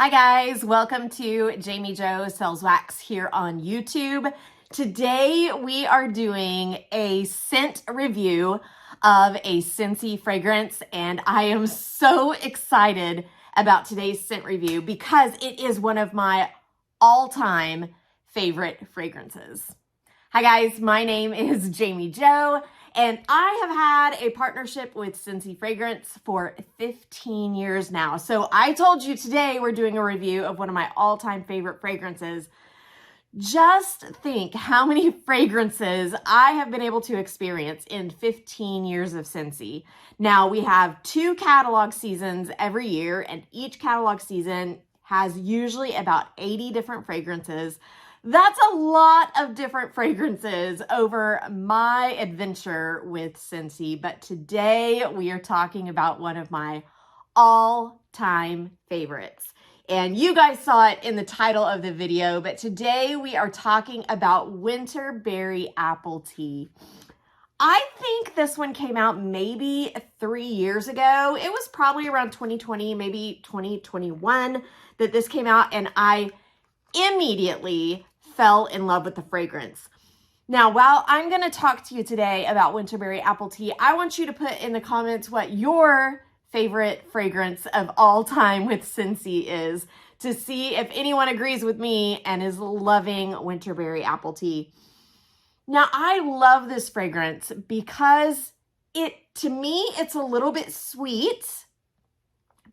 Hi guys, welcome to Jamie Jo Sells Wax here on YouTube. Today we are doing a scent review of a Scentsy fragrance, and I am so excited about today's scent review because it is one of my all-time favorite fragrances. Hi guys, my name is Jamie Jo, and I have had a partnership with Scentsy Fragrance for 15 years now. So I told you today we're doing a review of one of my all-time favorite fragrances. Just think how many fragrances I have been able to experience in 15 years of Scentsy. Now we have 2 catalog seasons every year, and each catalog season has usually about 80 different fragrances. That's a lot of different fragrances over my adventure with Scentsy, but today we are talking about one of my all-time favorites. And you guys saw it in the title of the video, but today we are talking about Winterberry Appletea. I think this one came out maybe 3 years ago. It was probably around 2020, maybe 2021 that this came out, and I immediately fell in love with the fragrance. Now, while I'm going to talk to you today about Winterberry Appletea, I want you to put in the comments what your favorite fragrance of all time with Scentsy is, to see if anyone agrees with me and is loving Winterberry Appletea. Now, I love this fragrance because to me, it's a little bit sweet,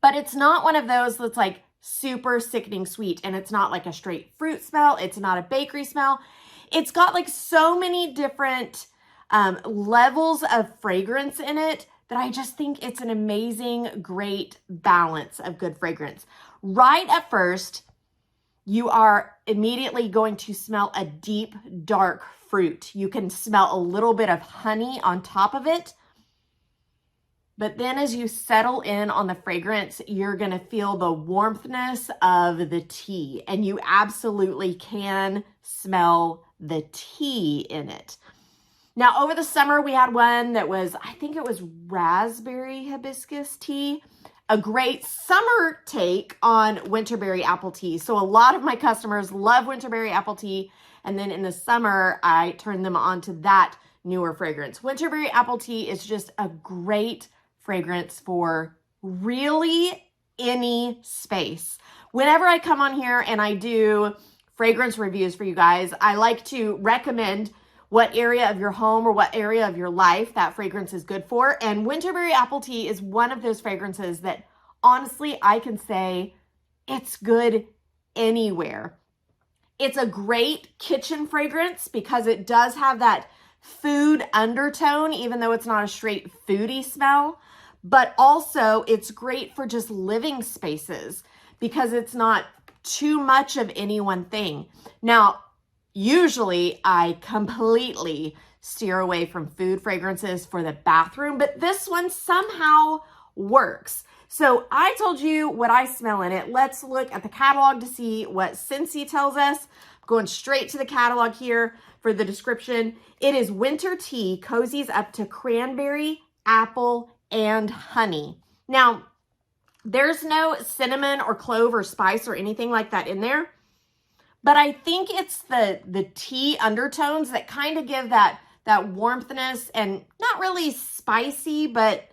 but it's not one of those that's like super sickening sweet, and it's not like a straight fruit smell. It's not a bakery smell. It's got like so many different levels of fragrance in it that I just think it's an amazing, great balance of good fragrance. Right at first, you are immediately going to smell a deep, dark fruit. You can smell a little bit of honey on top of it. But then as you settle in on the fragrance, you're going to feel the warmthness of the tea, and you absolutely can smell the tea in it. Now, over the summer, we had one that was, I think it was raspberry hibiscus tea, a great summer take on Winterberry Appletea. So a lot of my customers love Winterberry Appletea, and then in the summer, I turned them on to that newer fragrance. Winterberry Appletea is just a great fragrance for really any space. Whenever I come on here and I do fragrance reviews for you guys, I like to recommend what area of your home or what area of your life that fragrance is good for. And Winterberry Appletea is one of those fragrances that honestly I can say it's good anywhere. It's a great kitchen fragrance because it does have that food undertone, even though it's not a straight foodie smell. But also it's great for just living spaces because it's not too much of any one thing. Now, usually I completely steer away from food fragrances for the bathroom, but this one somehow works. So I told you what I smell in it. Let's look at the catalog to see what Scentsy tells us. I'm going straight to the catalog here for the description. It is winter tea, cozies up to cranberry, apple, and honey. Now, there's no cinnamon or clove or spice or anything like that in there, but I think it's the tea undertones that kind of give that warmthness, and not really spicy, but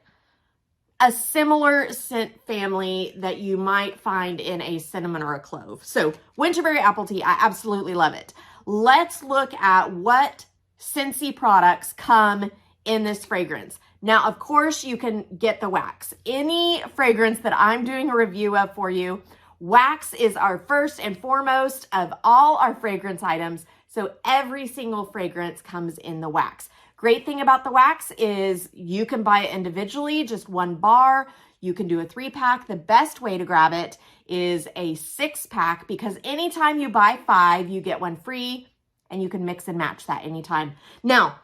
a similar scent family that you might find in a cinnamon or a clove. So Winterberry Appletea, I absolutely love it. Let's look at what Scentsy products come in this fragrance. Now, of course, you can get the wax. Any fragrance that I'm doing a review of for you, wax is our first and foremost of all our fragrance items. So every single fragrance comes in the wax. Great thing about the wax is you can buy it individually, just 1 bar. You can do a 3-pack. The best way to grab it is a 6-pack because anytime you buy 5, you get 1 free, and you can mix and match that anytime. Now,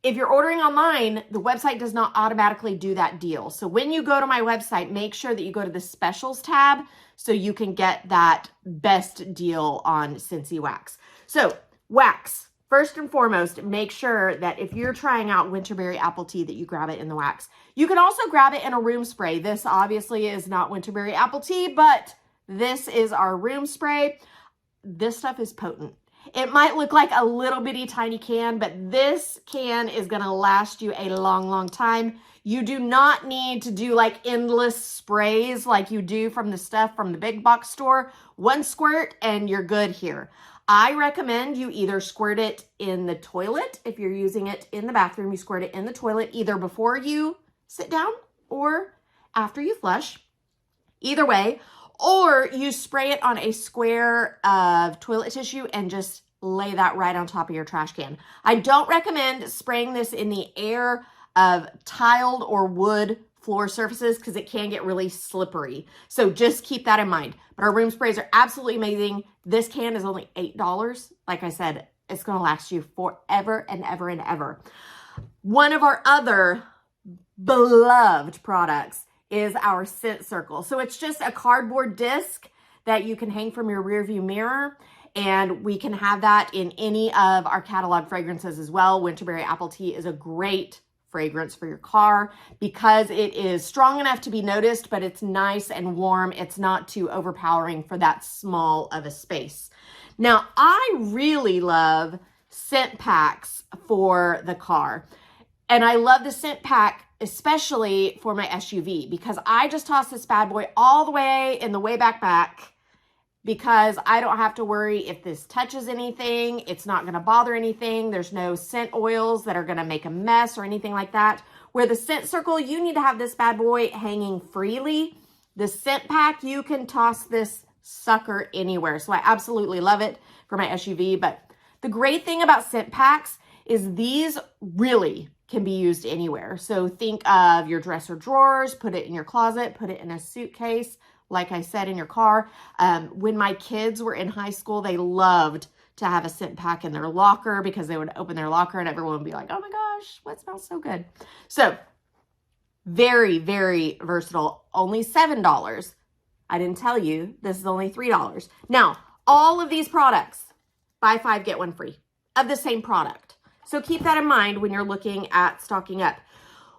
if you're ordering online, the website does not automatically do that deal. So when you go to my website, make sure that you go to the specials tab so you can get that best deal on Scentsy wax. So wax, first and foremost, make sure that if you're trying out Winterberry Appletea that you grab it in the wax. You can also grab it in a room spray. This obviously is not Winterberry Appletea, but This is our room spray. This stuff is potent. It might look like a little bitty tiny can, but this can is going to last you a long, long time. You do not need to do like endless sprays like you do from the stuff from the big box store. One squirt and you're good here. I recommend you either squirt it in the toilet. If you're using it in the bathroom, you squirt it in the toilet either before you sit down or after you flush. Either way. Or you spray it on a square of toilet tissue and just lay that right on top of your trash can. I don't recommend spraying this in the air of tiled or wood floor surfaces because it can get really slippery. So just keep that in mind. But our room sprays are absolutely amazing. This can is only $8. Like I said, it's going to last you forever and ever and ever. One of our other beloved products is our scent circle. So it's just a cardboard disc that you can hang from your rear view mirror, and we can have that in any of our catalog fragrances as well. Winterberry Apple Tea is a great fragrance for your car because it is strong enough to be noticed, but it's nice and warm. It's not too overpowering for that small of a space. Now, I really love scent packs for the car. And I love the scent pack, especially for my SUV, because I just toss this bad boy all the way in the way back because I don't have to worry if this touches anything. It's not going to bother anything. There's no scent oils that are going to make a mess or anything like that. Where the scent circle, you need to have this bad boy hanging freely. The scent pack, you can toss this sucker anywhere. So I absolutely love it for my SUV. But the great thing about scent packs is these really can be used anywhere. So think of your dresser drawers, put it in your closet, put it in a suitcase, like I said, in your car. When my kids were in high school, they loved to have a scent pack in their locker because they would open their locker and everyone would be like, oh my gosh, what smells so good? So very, very versatile. Only $7. I didn't tell you, this is only $3. Now, all of these products, buy 5, get 1 free of the same product. So keep that in mind when you're looking at stocking up.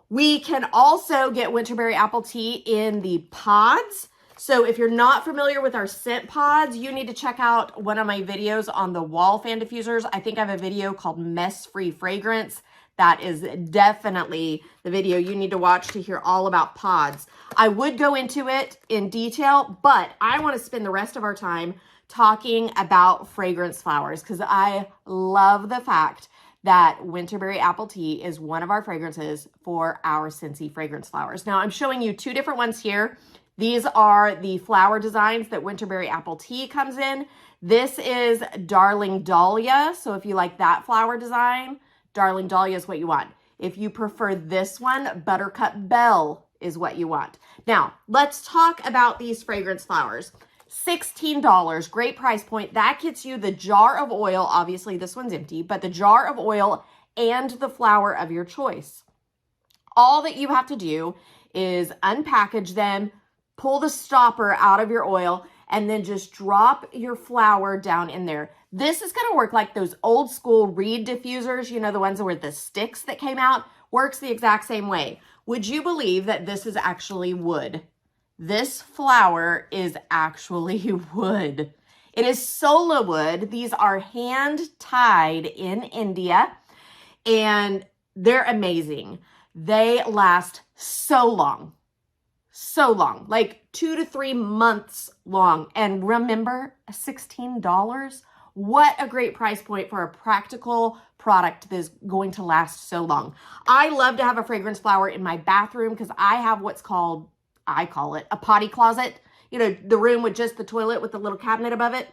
We can also get Winterberry Apple Tea in the pods. So if you're not familiar with our scent pods, you need to check out one of my videos on the wall fan diffusers. I think I have a video called Mess-Free Fragrance. That is definitely the video you need to watch to hear all about pods. I would go into it in detail, but I want to spend the rest of our time talking about fragrance flowers because I love the fact that Winterberry Apple Tea is one of our fragrances for our Scentsy fragrance flowers. Now, I'm showing you 2 different ones here. These are the flower designs that Winterberry Apple Tea comes in. This is Darling Dahlia. So if you like that flower design, Darling Dahlia is what you want. If you prefer this one, Buttercup Bell is what you want. Now, let's talk about these fragrance flowers. $16, great price point. That gets you the jar of oil. Obviously, this one's empty, but the jar of oil and the flower of your choice. All that you have to do is unpackage them, pull the stopper out of your oil, and then just drop your flower down in there. This is going to work like those old school reed diffusers, you know, the ones with the sticks that came out, works the exact same way. Would you believe that this is actually wood? This flower is actually wood. It is sola wood. These are hand tied in India and they're amazing. They last so long, like 2 to 3 months long. And remember, $16? What a great price point for a practical product that is going to last so long. I love to have a fragrance flower in my bathroom because I have what's called, I call it a potty closet. You know, the room with just the toilet with the little cabinet above it.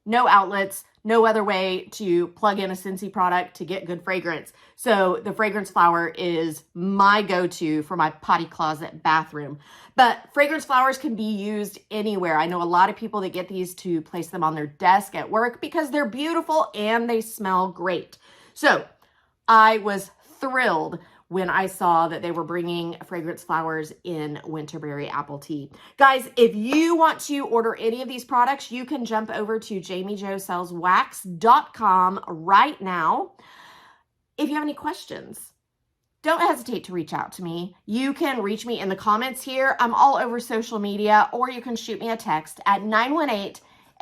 No outlets, no other way to plug in a Scentsy product to get good fragrance. So the fragrance flower is my go-to for my potty closet bathroom. But fragrance flowers can be used anywhere. I know a lot of people that get these to place them on their desk at work because they're beautiful and they smell great. So I was thrilled when I saw that they were bringing fragrance flowers in Winterberry Apple Tea. Guys, if you want to order any of these products, you can jump over to JamiJoSellsWax.com right now. If you have any questions, don't hesitate to reach out to me. You can reach me in the comments here. I'm all over social media, or you can shoot me a text at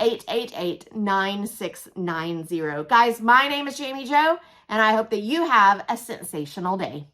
918-888-9690. Guys, my name is Jami Jo, and I hope that you have a sensational day.